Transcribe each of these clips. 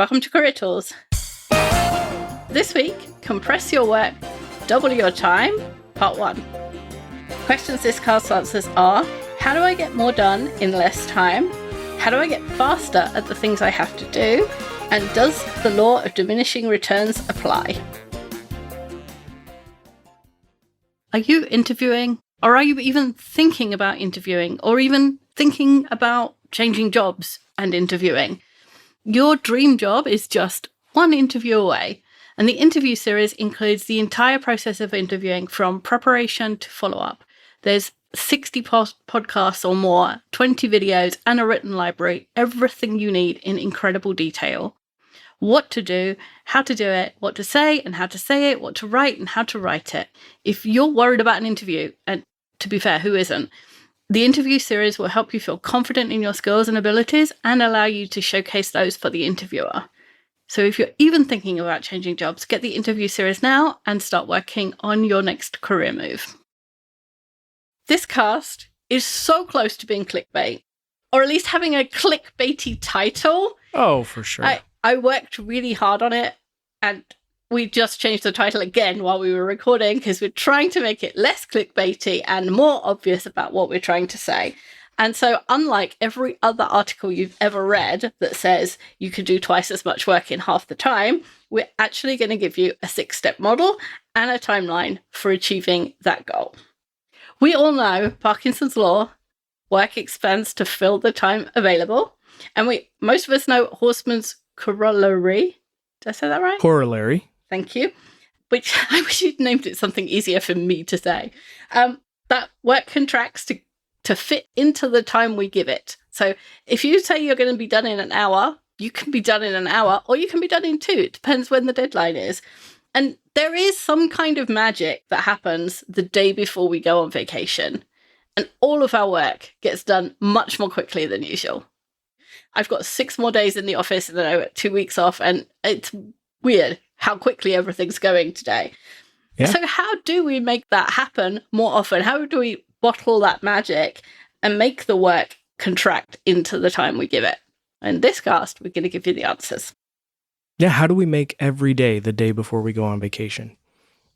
Welcome to Career Tools. This week, compress your work, double your time, part 1. Questions this cast answers are: how do I get more done in less time? How do I get faster at the things I have to do? And does the law of diminishing returns apply? Are you interviewing? Or are you even thinking about interviewing? Or even thinking about changing jobs and interviewing? Your dream job is just one interview away. And the interview series includes the entire process of interviewing from preparation to follow-up. There's 60 podcasts or more, 20 videos, and a written library, everything you need in incredible detail. What to do, how to do it, what to say and how to say it, what to write and how to write it. If you're worried about an interview, and to be fair, who isn't? The interview series will help you feel confident in your skills and abilities and allow you to showcase those for the interviewer. So if you're even thinking about changing jobs, get the interview series now and start working on your next career move. This cast is so close to being clickbait, or at least having a clickbaity title. Oh, for sure. I worked really hard on it, and we just changed the title again while we were recording because we're trying to make it less clickbaity and more obvious about what we're trying to say. And so unlike every other article you've ever read that says you can do twice as much work in half the time, we're actually going to give you a 6-step model and a timeline for achieving that goal. We all know Parkinson's law, work expands to fill the time available. And most of us know Horstman's corollary. Did I say that right? Corollary. Thank you. Which I wish you'd named it something easier for me to say. That work contracts to fit into the time we give it. So if you say you're going to be done in an hour, you can be done in an hour or you can be done in 2. It depends when the deadline is. And there is some kind of magic that happens the day before we go on vacation. And all of our work gets done much more quickly than usual. I've got 6 more days in the office and then I got 2 weeks off, and it's weird how quickly everything's going today. Yeah. So how do we make that happen more often? How do we bottle that magic and make the work contract into the time we give it? In this cast, we're going to give you the answers. Yeah, how do we make every day the day before we go on vacation,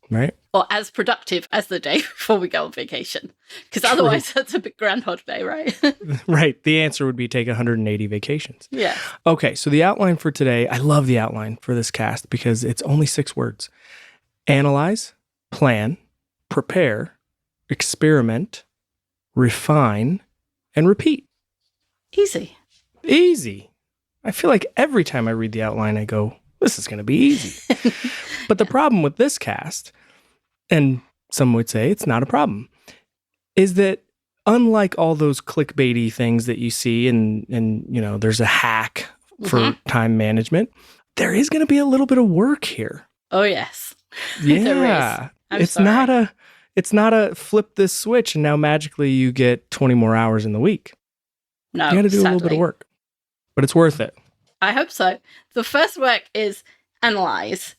right? Or as productive as the day before we go on vacation. Because otherwise that's a big Groundhog Day, right? Right. The answer would be take 180 vacations. Yeah. Okay, so the outline for today, I love the outline for this cast because it's only 6 words. Analyze, plan, prepare, experiment, refine, and repeat. Easy. Easy. I feel like every time I read the outline, I go, this is going to be easy. But the problem with this cast, and some would say it's not a problem, is that unlike all those clickbaity things that you see and you know, there's a hack for time management, there is going to be a little bit of work here. Oh, yes. Yeah. It's not a flip this switch and now magically you get 20 more hours in the week. No, you got to do a little bit of work, but it's worth it. I hope so. The first work is analyze.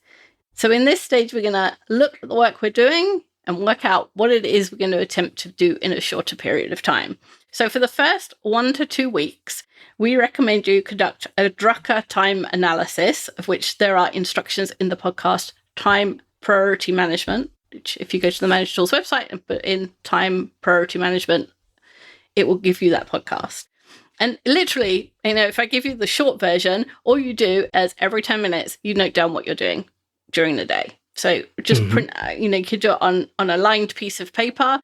So in this stage, we're going to look at the work we're doing and work out what it is we're going to attempt to do in a shorter period of time. So for the first 1 to 2 weeks, we recommend you conduct a Drucker time analysis, of which there are instructions in the podcast Time Priority Management, which if you go to the Manage Tools website and put in Time Priority Management, it will give you that podcast. And literally, you know, if I give you the short version, all you do is every 10 minutes, you note down what you're doing during the day. So just print, you know, you could do it on a lined piece of paper,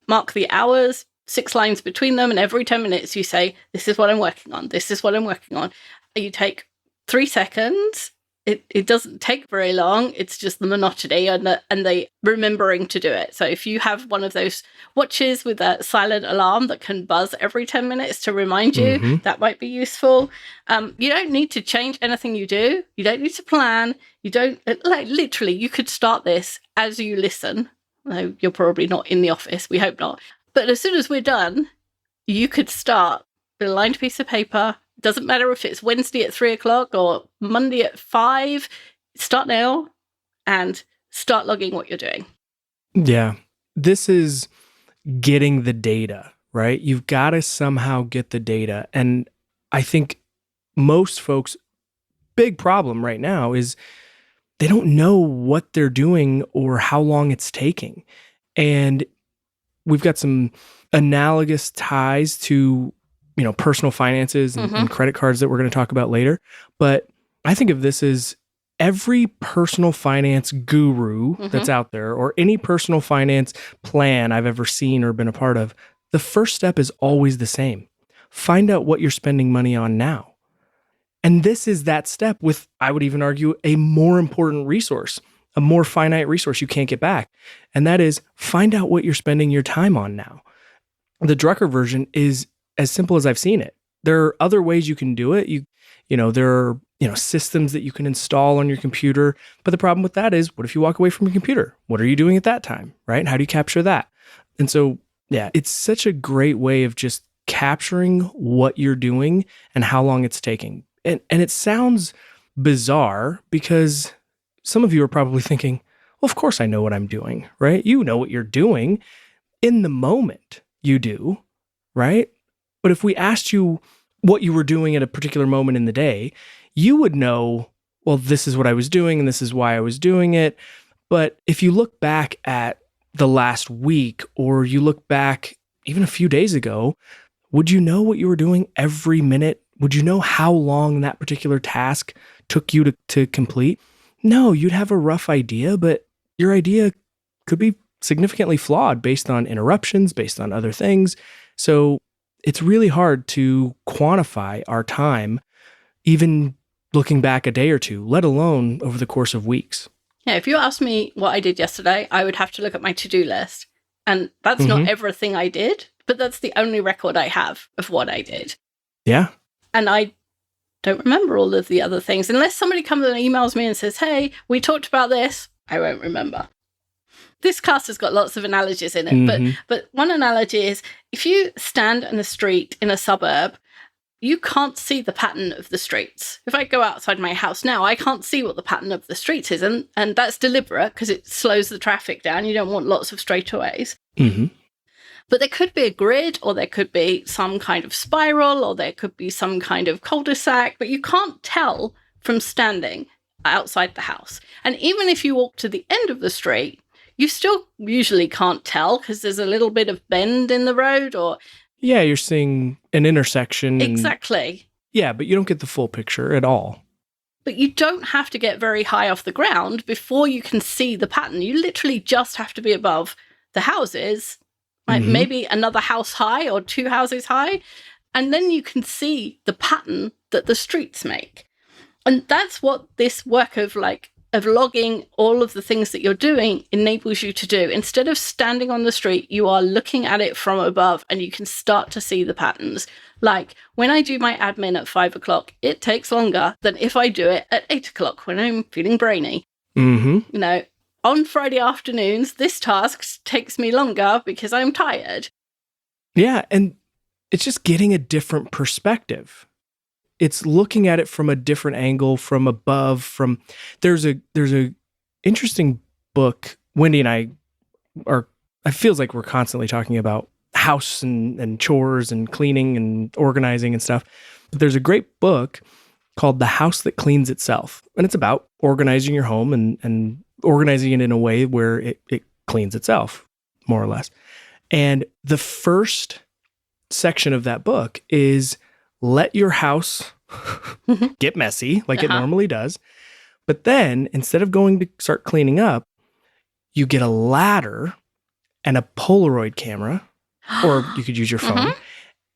mark the hours, 6 lines between them. And every 10 minutes you say, this is what I'm working on. This is what I'm working on. You take 3 seconds. It doesn't take very long. It's just the monotony and the remembering to do it. So if you have one of those watches with a silent alarm that can buzz every 10 minutes to remind you, that might be useful. You don't need to change anything you do. You don't need to plan. You don't, like, literally, you could start this as you listen. Though you're probably not in the office. We hope not. But as soon as we're done, you could start with a lined piece of paper. Doesn't matter if it's Wednesday at 3:00 or Monday at 5. Start now and start logging what you're doing. Yeah. This is getting the data, right? You've got to somehow get the data. And I think most folks big problem right now is they don't know what they're doing or how long it's taking. And we've got some analogous ties to, personal finances and credit cards that we're going to talk about later. But I think of this as every personal finance guru that's out there, or any personal finance plan I've ever seen or been a part of, the first step is always the same. Find out what you're spending money on now. And this is that step with, I would even argue, a more important resource, a more finite resource you can't get back. And that is find out what you're spending your time on now. The Drucker version is as simple as I've seen it. There are other ways you can do it. There are, systems that you can install on your computer. But the problem with that is, what if you walk away from your computer? What are you doing at that time, right? How do you capture that? And so, yeah, it's such a great way of just capturing what you're doing and how long it's taking. And it sounds bizarre because some of you are probably thinking, well, of course I know what I'm doing, right? You know what you're doing. In the moment, you do, right? But if we asked you what you were doing at a particular moment in the day, you would know, well, this is what I was doing and this is why I was doing it. But if you look back at the last week, or you look back even a few days ago, would you know what you were doing every minute? Would you know how long that particular task took you to complete? No, you'd have a rough idea, but your idea could be significantly flawed based on interruptions, based on other things. So it's really hard to quantify our time, even looking back a day or two, let alone over the course of weeks. Yeah, if you asked me what I did yesterday, I would have to look at my to-do list. And that's not everything I did, but that's the only record I have of what I did. Yeah. And I don't remember all of the other things. Unless somebody comes and emails me and says, hey, we talked about this, I won't remember. This cast has got lots of analogies in it, but one analogy is if you stand in a street in a suburb, you can't see the pattern of the streets. If I go outside my house now, I can't see what the pattern of the streets is. And that's deliberate because it slows the traffic down. You don't want lots of straightaways. But there could be a grid, or there could be some kind of spiral, or there could be some kind of cul-de-sac, but you can't tell from standing outside the house. And even if you walk to the end of the street, you still usually can't tell because there's a little bit of bend in the road, or... Yeah, you're seeing an intersection. Exactly. Yeah, but you don't get the full picture at all. But you don't have to get very high off the ground before you can see the pattern. You literally just have to be above the houses, like maybe another house high or two houses high, and then you can see the pattern that the streets make. And that's what this work of logging all of the things that you're doing enables you to do. Instead of standing on the street, you are looking at it from above and you can start to see the patterns. Like when I do my admin at 5 o'clock, it takes longer than if I do it at 8 o'clock when I'm feeling brainy. On Friday afternoons, this task takes me longer because I'm tired. Yeah, and it's just getting a different perspective. It's looking at it from a different angle, from above. There's a interesting book. Wendy and I it feels like we're constantly talking about house and chores and cleaning and organizing and stuff. But there's a great book called The House That Cleans Itself. And it's about organizing your home and organizing it in a way where it cleans itself, more or less. And the first section of that book is let your house get messy like it normally does. But then instead of going to start cleaning up, you get a ladder and a Polaroid camera, or you could use your phone,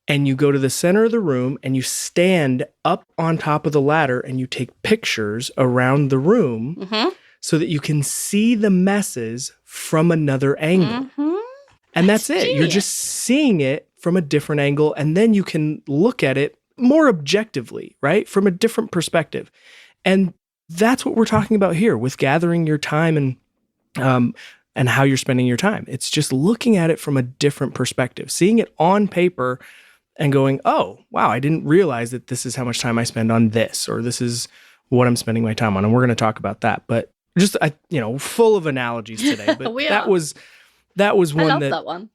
and you go to the center of the room and you stand up on top of the ladder and you take pictures around the room so that you can see the messes from another angle. And that's it. Genius. You're just seeing it from a different angle, and then you can look at it more objectively, right? From a different perspective. And that's what we're talking about here with gathering your time and how you're spending your time. It's just looking at it from a different perspective, seeing it on paper and going, oh, wow, I didn't realize that this is how much time I spend on this, or this is what I'm spending my time on. And we're going to talk about that. But just, full of analogies today. But that was one I love that one.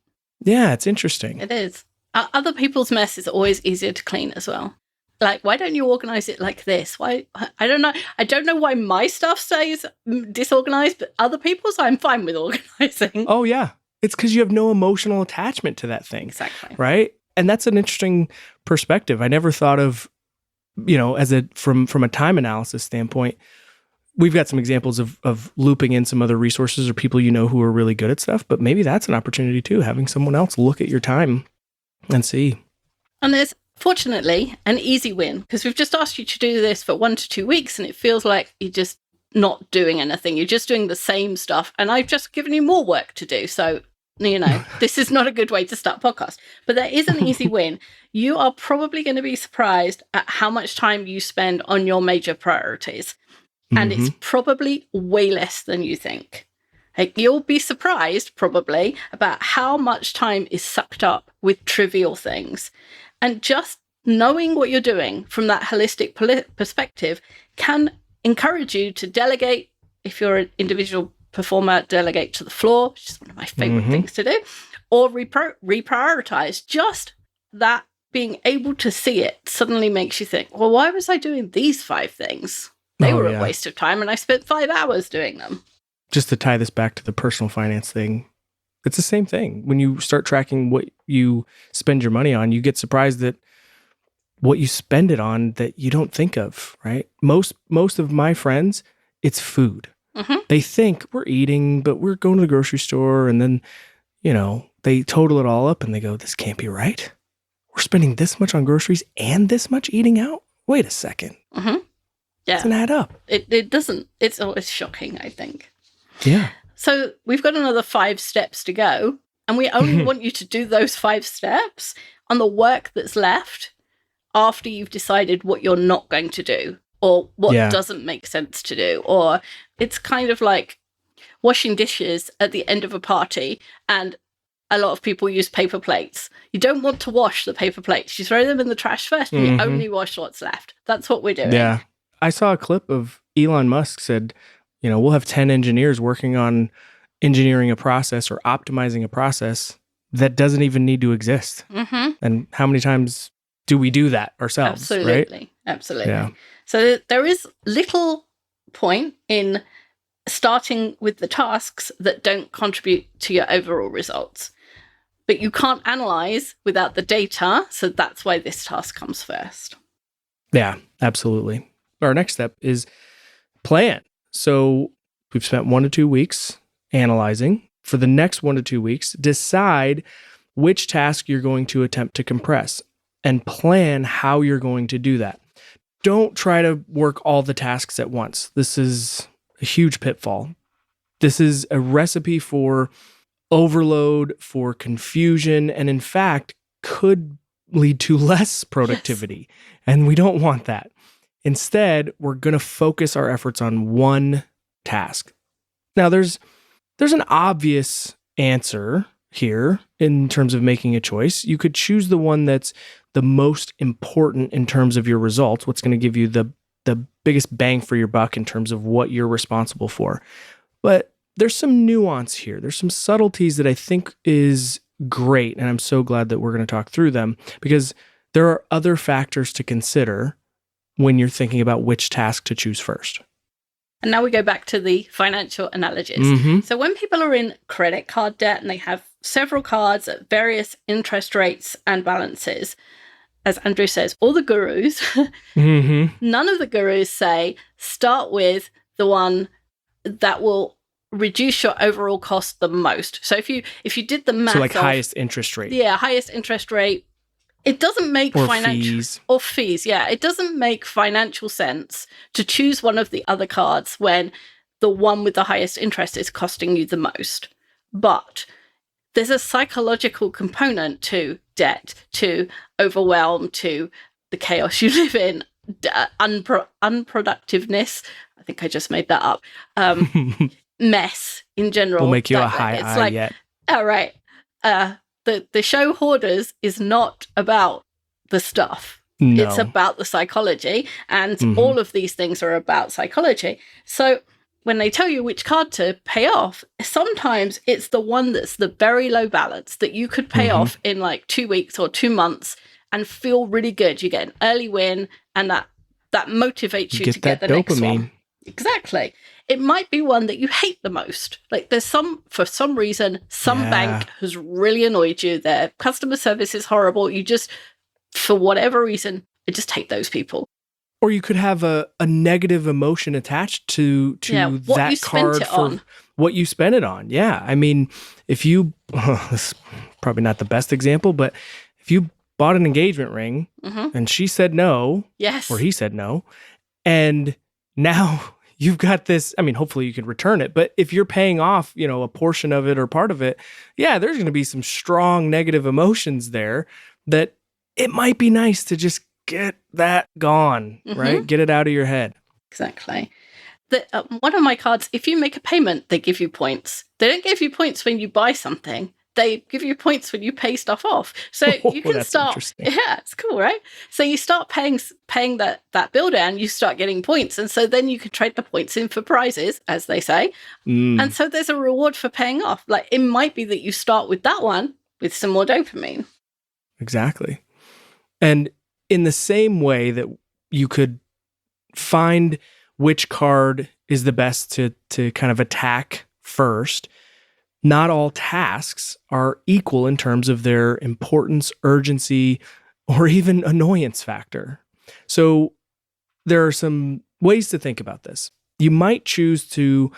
Yeah, it's interesting. It is. Other people's mess is always easier to clean as well. Like, why don't you organize it like this? Why? I don't know. I don't know why my stuff stays disorganized, but other people's I'm fine with organizing. Oh, yeah. It's because you have no emotional attachment to that thing. Exactly. Right? And that's an interesting perspective. I never thought of, as from a time analysis standpoint. We've got some examples of looping in some other resources or people who are really good at stuff, but maybe that's an opportunity too, having someone else look at your time and see. And there's fortunately an easy win, because we've just asked you to do this for 1 to 2 weeks and it feels like you're just not doing anything. You're just doing the same stuff. And I've just given you more work to do. So, this is not a good way to start a podcast. But there is an easy win. You are probably going to be surprised at how much time you spend on your major priorities. And it's probably way less than you think. Like, you'll be surprised probably about how much time is sucked up with trivial things. And just knowing what you're doing from that holistic perspective can encourage you to delegate. If you're an individual performer, delegate to the floor, which is one of my favorite things to do, or reprioritize. Just that being able to see it suddenly makes you think, well, why was I doing these 5 things? They were a waste of time, and I spent 5 hours doing them. Just to tie this back to the personal finance thing, it's the same thing. When you start tracking what you spend your money on, you get surprised that what you spend it on that you don't think of, right? Most of my friends, it's food. They think we're eating, but we're going to the grocery store, and then, they total it all up and they go, this can't be right. We're spending this much on groceries and this much eating out? Wait a second. Yeah. Doesn't add up. It doesn't. It's always shocking, I think. Yeah. So we've got another 5 steps to go, and we only want you to do those 5 steps on the work that's left after you've decided what you're not going to do or what doesn't make sense to do. Or it's kind of like washing dishes at the end of a party, and a lot of people use paper plates. You don't want to wash the paper plates. You throw them in the trash first, and you only wash what's left. That's what we're doing. Yeah. I saw a clip of Elon Musk said, we'll have 10 engineers working on engineering a process or optimizing a process that doesn't even need to exist. And how many times do we do that ourselves? Absolutely. Right? Absolutely. Yeah. So there is little point in starting with the tasks that don't contribute to your overall results. But you can't analyze without the data. So that's why this task comes first. Yeah, absolutely. Our next step is plan. So we've spent 1 to 2 weeks analyzing. For the next 1 to 2 weeks, decide which task you're going to attempt to compress and plan how you're going to do that. Don't try to work all the tasks at once. This is a huge pitfall. This is a recipe for overload, for confusion, and in fact, could lead to less productivity. Yes. And we don't want that. Instead, we're going to focus our efforts on one task. Now, there's an obvious answer here in terms of making a choice. You could choose the one that's the most important in terms of your results, what's going to give you the biggest bang for your buck in terms of what you're responsible for. But there's some nuance here. There's some subtleties that I think is great, and I'm so glad that we're going to talk through them, because there are other factors to consider when you're thinking about which task to choose first. And now we go back to the financial analogies. So when people are in credit card debt and they have several cards at various interest rates and balances, as Andrew says, all the gurus, none of the gurus say start with the one that will reduce your overall cost the most. So if you did the math, so like highest interest rate. Yeah, highest interest rate. It doesn't make fees. Or fees. Yeah, it doesn't make financial sense to choose one of the other cards when the one with the highest interest is costing you the most. But there's a psychological component to debt, to overwhelm, to the chaos you live in, unproductiveness. I think I just made that up. Mess in general. Will make you a high eye yet. All right. The show Hoarders is not about the stuff. No. It's about the psychology, and all of these things are about psychology. So when they tell you which card to pay off, sometimes it's the one that's the very low balance that you could pay off in like 2 weeks or 2 months, and feel really good. You get an early win, and that motivates you to get the dopamine. Next one. Exactly. It might be one that you hate the most. Like for some reason, some bank has really annoyed you. Their customer service is horrible. You just, for whatever reason, I just hate those people. Or you could have a negative emotion attached to that card for what you spent it on. Yeah. I mean, if you, this is probably not the best example, but if you bought an engagement ring and she said no, yes, or he said no, and now you've got this, I mean, hopefully you could return it, but if you're paying off, a portion of it or part of it, yeah, there's going to be some strong negative emotions there that it might be nice to just get that gone, right? Get it out of your head. Exactly. One of my cards, if you make a payment, they give you points. They don't give you points when you buy something. They give you points when you pay stuff off. So you can start. Yeah, it's cool, right? So you start paying that bill down, you start getting points. And so then you can trade the points in for prizes, as they say. And so there's a reward for paying off. Like, it might be that you start with that one with some more dopamine. Exactly. And in the same way that you could find which card is the best to kind of attack first, not all tasks are equal in terms of their importance, urgency, or even annoyance factor. So there are some ways to think about this. You might choose to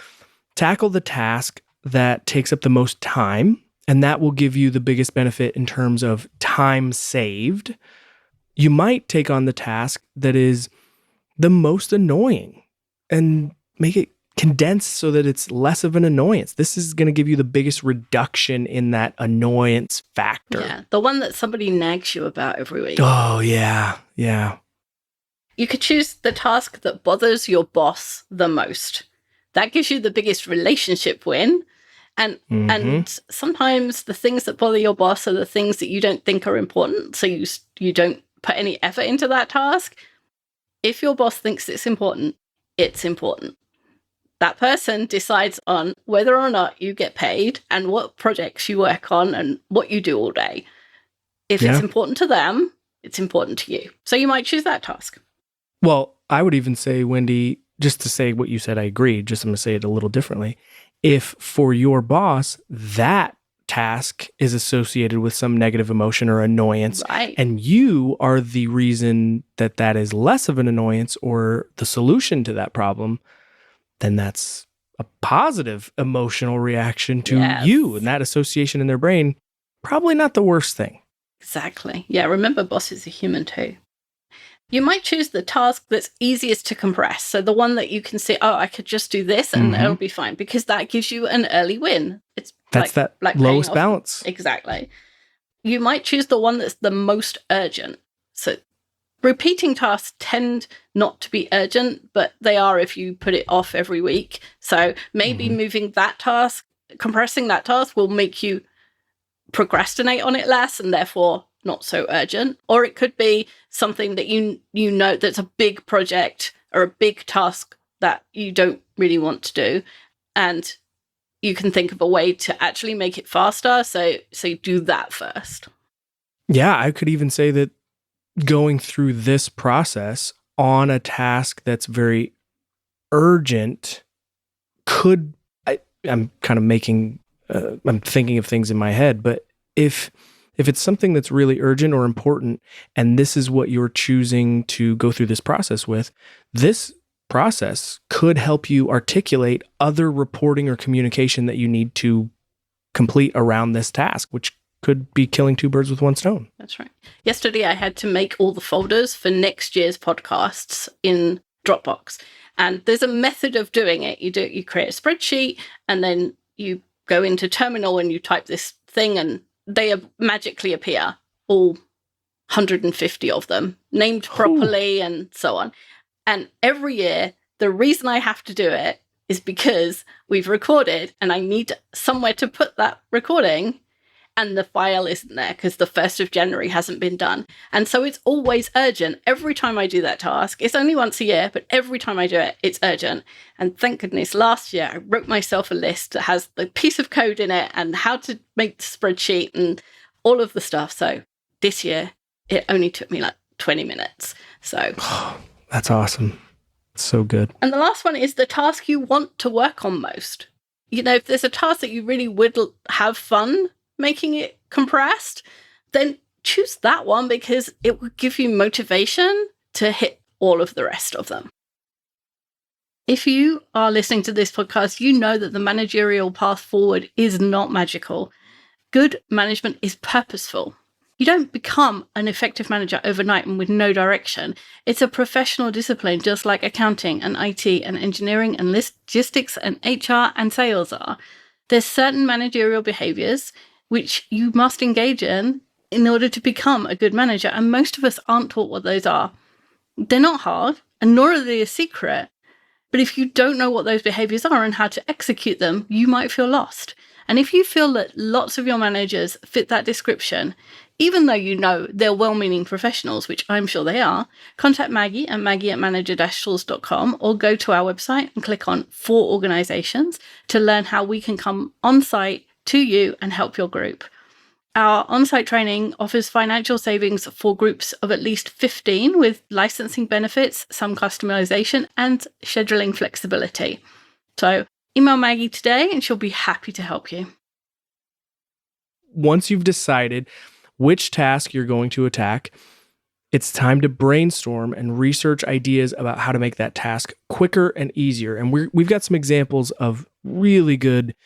tackle the task that takes up the most time, and that will give you the biggest benefit in terms of time saved. You might take on the task that is the most annoying and make it condensed so that it's less of an annoyance. This is going to give you the biggest reduction in that annoyance factor. Yeah, the one that somebody nags you about every week. Oh, yeah. Yeah. You could choose the task that bothers your boss the most. That gives you the biggest relationship win. And sometimes the things that bother your boss are the things that you don't think are important, so you don't put any effort into that task. If your boss thinks it's important, it's important. That person decides on whether or not you get paid and what projects you work on and what you do all day. If it's important to them, it's important to you. So you might choose that task. Well, I would even say, Wendy, just to say what you said, I agree. Just I'm going to say it a little differently. If for your boss, that task is associated with some negative emotion or annoyance, right, and you are the reason that is less of an annoyance or the solution to that problem, then that's a positive emotional reaction to you, and that association in their brain, probably not the worst thing. Exactly. Yeah, remember, bosses are human too. You might choose the task that's easiest to compress. So the one that you can say, oh, I could just do this and it'll be fine, because that gives you an early win. That's that lowest balance. Exactly. You might choose the one that's the most urgent. So repeating tasks tend not to be urgent, but they are if you put it off every week. So maybe moving that task, compressing that task will make you procrastinate on it less and therefore not so urgent. Or it could be something that you know that's a big project or a big task that you don't really want to do, and you can think of a way to actually make it faster. So you do that first. Yeah, I could even say that going through this process on a task that's very urgent could, I'm kind of making, I'm thinking of things in my head, but if it's something that's really urgent or important, and this is what you're choosing to go through this process with, this process could help you articulate other reporting or communication that you need to complete around this task, which could be killing two birds with one stone. That's right. Yesterday, I had to make all the folders for next year's podcasts in Dropbox. And there's a method of doing it. You create a spreadsheet, and then you go into Terminal and you type this thing, and they magically appear, all 150 of them, named properly and so on. And every year, the reason I have to do it is because we've recorded and I need somewhere to put that recording, and the file isn't there because the 1st of January hasn't been done. And so it's always urgent. Every time I do that task, it's only once a year, but every time I do it, it's urgent. And thank goodness last year, I wrote myself a list that has the piece of code in it and how to make the spreadsheet and all of the stuff. So this year, it only took me like 20 minutes. So That's awesome. So good. And the last one is the task you want to work on most. If there's a task that you really would have fun making it compressed, then choose that one because it will give you motivation to hit all of the rest of them. If you are listening to this podcast, you know that the managerial path forward is not magical. Good management is purposeful. You don't become an effective manager overnight and with no direction. It's a professional discipline, just like accounting and IT and engineering and logistics and HR and sales are. There's certain managerial behaviors which you must engage in order to become a good manager, and most of us aren't taught what those are. They're not hard, and nor are they a secret. But if you don't know what those behaviors are and how to execute them, you might feel lost. And if you feel that lots of your managers fit that description, even though you know they're well-meaning professionals, which I'm sure they are, contact Maggie at maggie@manager-tools.com or go to our website and click on For Organizations to learn how we can come on-site to you and help your group. Our on-site training offers financial savings for groups of at least 15 with licensing benefits, some customization, and scheduling flexibility. So email Maggie today and she'll be happy to help you. Once you've decided which task you're going to attack, it's time to brainstorm and research ideas about how to make that task quicker and easier. And we've got some examples of really good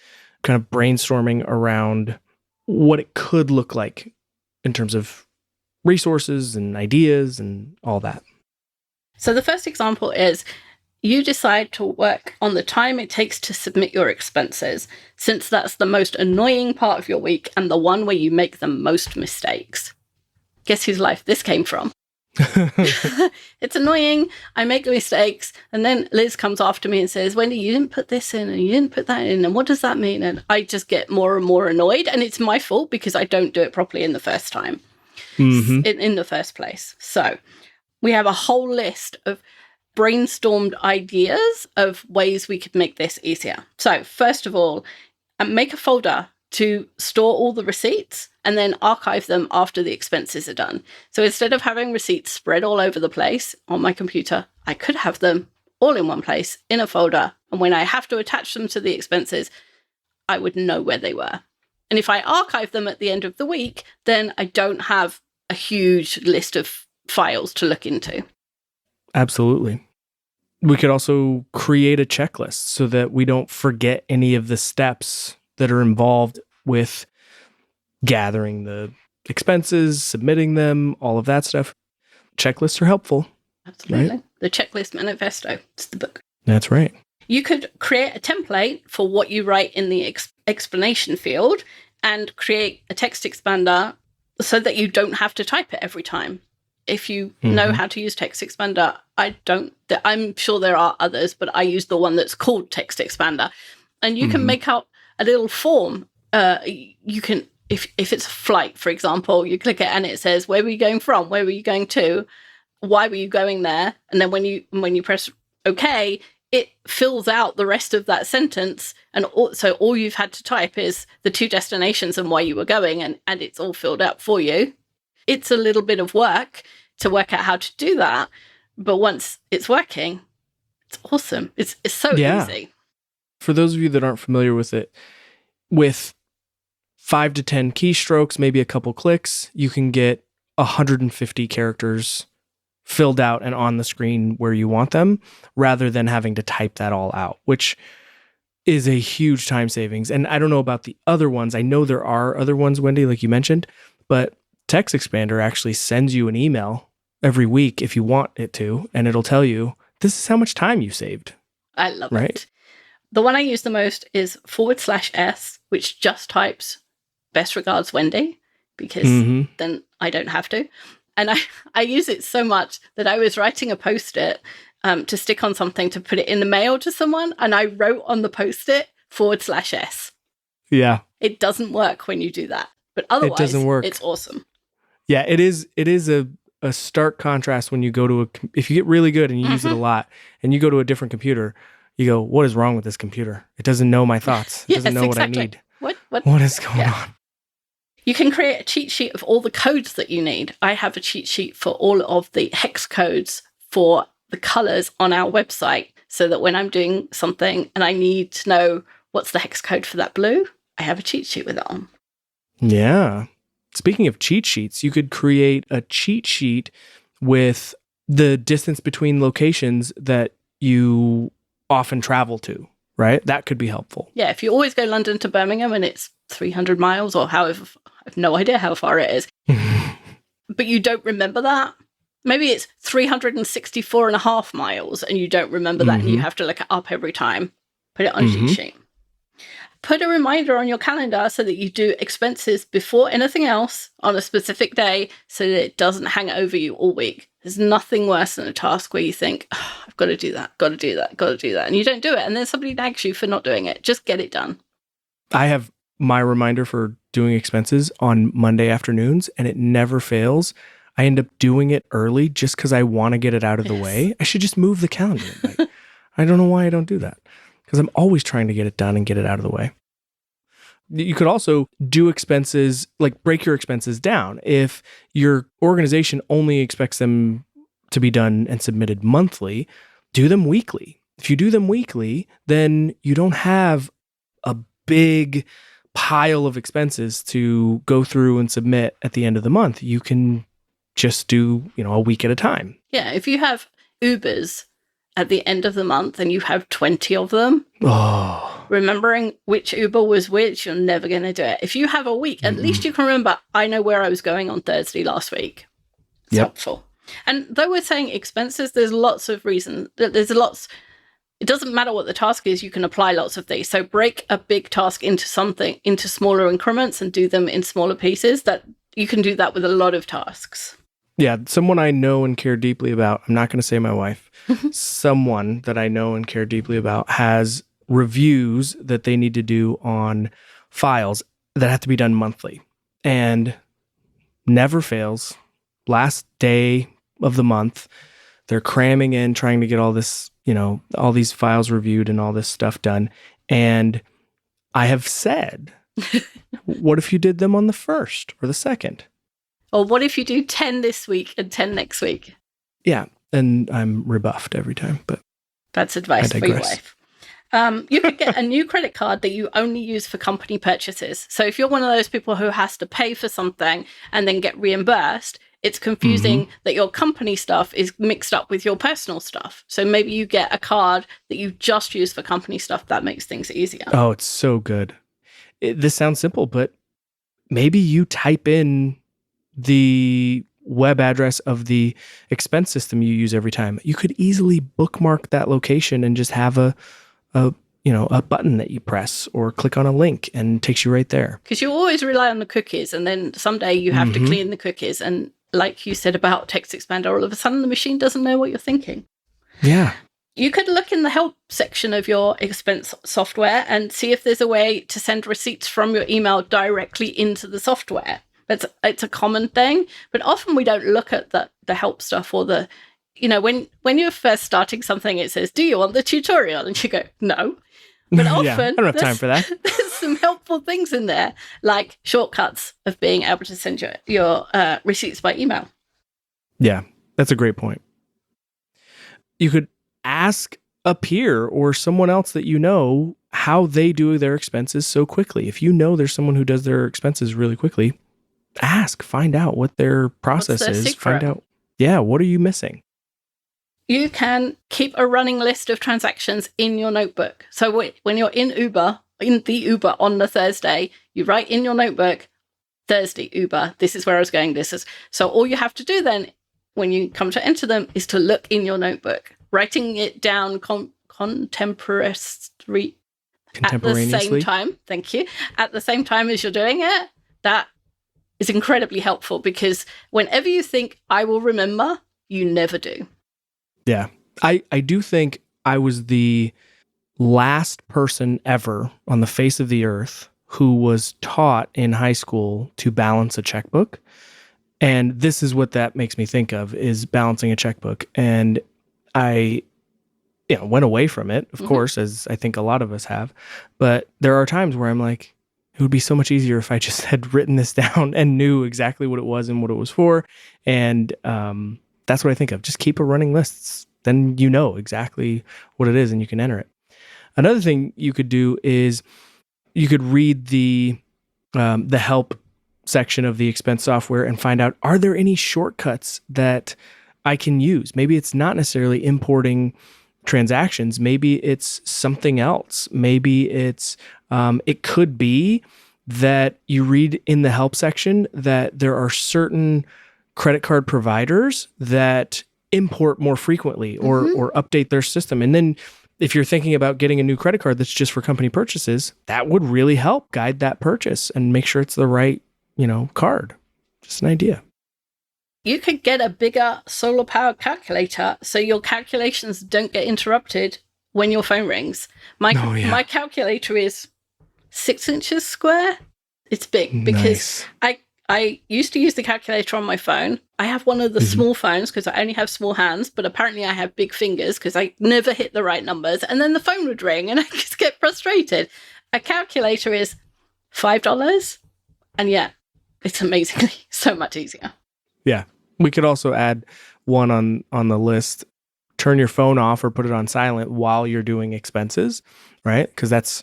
kind of brainstorming around what it could look like in terms of resources and ideas and all that. So the first example is you decide to work on the time it takes to submit your expenses, since that's the most annoying part of your week and the one where you make the most mistakes. Guess whose life this came from? It's annoying. I make mistakes. And then Liz comes after me and says, Wendy, you didn't put this in and you didn't put that in. And what does that mean? And I just get more and more annoyed. And it's my fault because I don't do it properly in the first time, in the first place. So we have a whole list of brainstormed ideas of ways we could make this easier. So first of all, make a folder to store all the receipts and then archive them after the expenses are done. So instead of having receipts spread all over the place on my computer, I could have them all in one place in a folder. And when I have to attach them to the expenses, I would know where they were. And if I archive them at the end of the week, then I don't have a huge list of files to look into. Absolutely. We could also create a checklist so that we don't forget any of the steps that are involved with gathering the expenses, submitting them, all of that stuff. Checklists are helpful. Absolutely. Right? The Checklist Manifesto. It's the book. That's right. You could create a template for what you write in the explanation field and create a text expander so that you don't have to type it every time. If you know how to use Text Expander, I'm sure there are others, but I use the one that's called Text Expander. And you can make out a little form. You can, if it's a flight, for example, you click it and it says, where were you going from? Where were you going to? Why were you going there? And then when you press OK, it fills out the rest of that sentence. And so all you've had to type is the two destinations and why you were going, and it's all filled out for you. It's a little bit of work to work out how to do that. But once it's working, it's awesome. It's so easy. For those of you that aren't familiar with it, with 5 to 10 keystrokes, maybe a couple clicks, you can get 150 characters filled out and on the screen where you want them, rather than having to type that all out, which is a huge time savings. And I don't know about the other ones. I know there are other ones, Wendy, like you mentioned, but Text Expander actually sends you an email every week if you want it to, and it'll tell you, this is how much time you saved. I love it. The one I use the most is /S, which just types best regards, Wendy, because then I don't have to. And I use it so much that I was writing a Post-it to stick on something to put it in the mail to someone, and I wrote on the Post-it /S. Yeah. It doesn't work when you do that. But otherwise, it doesn't work. It's awesome. Yeah, it is a stark contrast when you go to if you get really good and you use it a lot and you go to a different computer, you go, what is wrong with this computer? It doesn't know my thoughts. It doesn't know what I need. What is going on? You can create a cheat sheet of all the codes that you need. I have a cheat sheet for all of the hex codes for the colors on our website, so that when I'm doing something and I need to know what's the hex code for that blue, I have a cheat sheet with it on. Yeah. Speaking of cheat sheets, you could create a cheat sheet with the distance between locations that you often travel to, right? That could be helpful. Yeah, if you always go London to Birmingham and it's 300 miles or however, I have no idea how far it is, but you don't remember that. Maybe it's 364 and a half miles and you don't remember that and you have to look it up every time. Put it on a cheat sheet. Put a reminder on your calendar so that you do expenses before anything else on a specific day so that it doesn't hang over you all week. There's nothing worse than a task where you think, oh, I've got to do that, got to do that, got to do that. And you don't do it. And then somebody nags you for not doing it. Just get it done. I have my reminder for doing expenses on Monday afternoons and it never fails. I end up doing it early just because I want to get it out of the way. I should just move the calendar at night. I don't know why I don't do that, because I'm always trying to get it done and get it out of the way. You could also do expenses, like break your expenses down. If your organization only expects them to be done and submitted monthly, do them weekly. If you do them weekly, then you don't have a big pile of expenses to go through and submit at the end of the month. You can just do, a week at a time. Yeah, if you have Ubers at the end of the month and you have 20 of them, remembering which Uber was which, you're never going to do it. If you have a week, at least you can remember, I know where I was going on Thursday last week. It's helpful. And though we're saying expenses, there's lots of reasons. It doesn't matter what the task is, you can apply lots of these. So break a big task into smaller increments and do them in smaller pieces. That you can do that with a lot of tasks. Yeah, someone I know and care deeply about, I'm not going to say my wife, someone that I know and care deeply about has reviews that they need to do on files that have to be done monthly. And never fails, last day of the month, they're cramming in, trying to get all this, all these files reviewed and all this stuff done. And I have said, what if you did them on the 1st or the 2nd? Or what if you do 10 this week and 10 next week? Yeah, and I'm rebuffed every time, but that's advice for your wife. You could get a new credit card that you only use for company purchases. So if you're one of those people who has to pay for something and then get reimbursed, it's confusing that your company stuff is mixed up with your personal stuff. So maybe you get a card that you just use for company stuff. That makes things easier. Oh, it's so good. This sounds simple, but maybe you type in the web address of the expense system you use every time. You could easily bookmark that location and just have a button that you press or click on a link and it takes you right there. Because you always rely on the cookies, and then someday you have to clean the cookies. And like you said about TextExpander, all of a sudden the machine doesn't know what you're thinking. Yeah. You could look in the help section of your expense software and see if there's a way to send receipts from your email directly into the software. It's a common thing, but often we don't look at the help stuff or the, when you're first starting something, it says, do you want the tutorial? And you go, no. But often I don't have time for that. There's some helpful things in there, like shortcuts of being able to send your receipts by email. Yeah, that's a great point. You could ask a peer or someone else that you know how they do their expenses so quickly. If you know there's someone who does their expenses really quickly, find out what their process is. Secret? Find out, what are you missing? You can keep a running list of transactions in your notebook. So when you're in the Uber on the Thursday, you write in your notebook, Thursday Uber, this is where I was going, so all you have to do then when you come to enter them is to look in your notebook, writing it down contemporaneously at the same time. Thank you. At the same time as you're doing it, that is incredibly helpful, because whenever you think I will remember, you never do. Yeah. I do think I was the last person ever on the face of the earth who was taught in high school to balance a checkbook. And this is what that makes me think of, is balancing a checkbook. And I went away from it, of course, as I think a lot of us have. But there are times where I'm like, It would be so much easier if I just had written this down and knew exactly what it was and what it was for. And that's what I think of. Just keep a running list. Then you know exactly what it is and you can enter it. Another thing you could do is you could read the help section of the expense software and find out, are there any shortcuts that I can use? Maybe it's not necessarily importing transactions. Maybe it's something else. Maybe it's it could be that you read in the help section that there are certain credit card providers that import more frequently or update their system. And then if you're thinking about getting a new credit card that's just for company purchases, that would really help guide that purchase and make sure it's the right, card. Just an idea. You could get a bigger solar powered calculator so your calculations don't get interrupted when your phone rings. My calculator is 6 inches square. It's big because I used to use the calculator on my phone. I have one of the small phones because I only have small hands, but apparently I have big fingers because I never hit the right numbers. And then the phone would ring and I just get frustrated. A calculator is $5. And yeah, it's amazingly so much easier. Yeah. We could also add one on the list. Turn your phone off or put it on silent while you're doing expenses, right? Because that's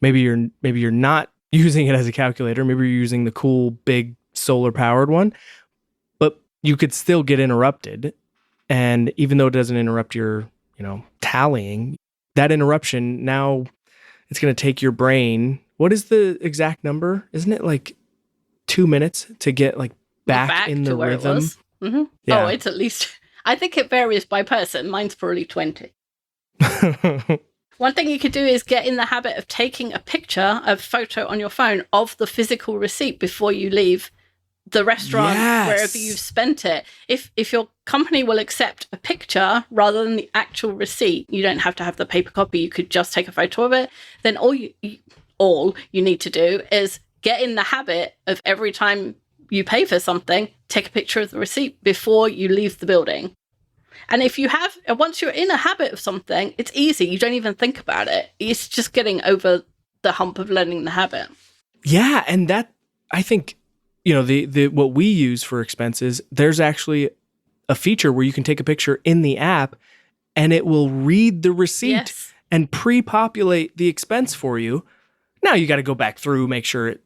maybe you're not using it as a calculator. Maybe you're using the cool big solar powered one, but you could still get interrupted. And even though it doesn't interrupt your, tallying, that interruption now it's going to take your brain. What is the exact number? Isn't it like 2 minutes to get like back in the rhythm? Mm-hmm. Yeah. Oh, it's at least, I think it varies by person. Mine's probably 20. One thing you could do is get in the habit of taking a photo on your phone of the physical receipt before you leave the restaurant, wherever you've spent it. If your company will accept a picture rather than the actual receipt, you don't have to have the paper copy. You could just take a photo of it. Then all you need to do is get in the habit of every time you pay for something, take a picture of the receipt before you leave the building. And once you're in a habit of something, it's easy. You don't even think about it. It's just getting over the hump of learning the habit. Yeah. And that, I think, the what we use for expenses, there's actually a feature where you can take a picture in the app and it will read the receipt and pre-populate the expense for you. Now you got to go back through, make sure it,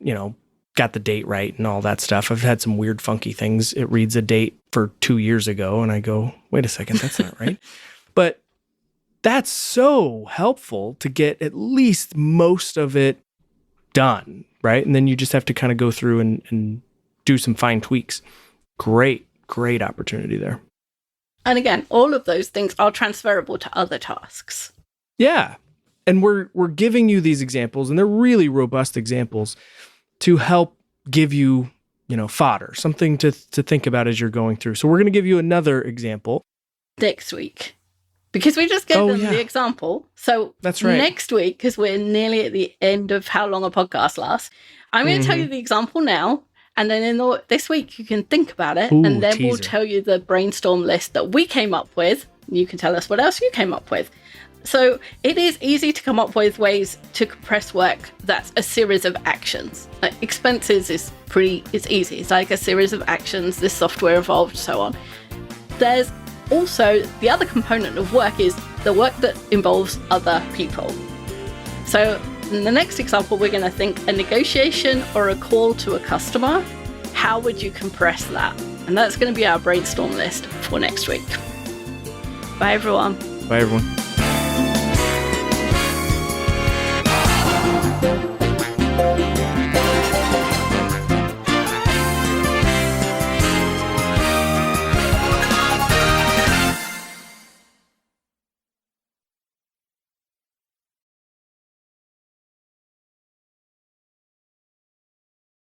got the date right and all that stuff. I've had some weird, funky things. It reads a date for 2 years ago and I go, wait a second, that's not right. But that's so helpful to get at least most of it done, right? And then you just have to kind of go through and do some fine tweaks. Great opportunity there. And again, all of those things are transferable to other tasks. Yeah. And we're giving you these examples, and they're really robust examples to help give you, fodder, something to think about as you're going through. So we're going to give you another example next week, because we just gave them the example. So that's right. Next week, because we're nearly at the end of how long a podcast lasts, I'm going to tell you the example now. And then this week, you can think about it. And then we'll tell you the brainstorm list that we came up with. You can tell us what else you came up with. So it is easy to come up with ways to compress work that's a series of actions. Like expenses it's easy. It's like a series of actions, this software evolved, so on. There's also the other component of work is the work that involves other people. So in the next example, we're going to think a negotiation or a call to a customer. How would you compress that? And that's going to be our brainstorm list for next week. Bye, everyone. Bye, everyone.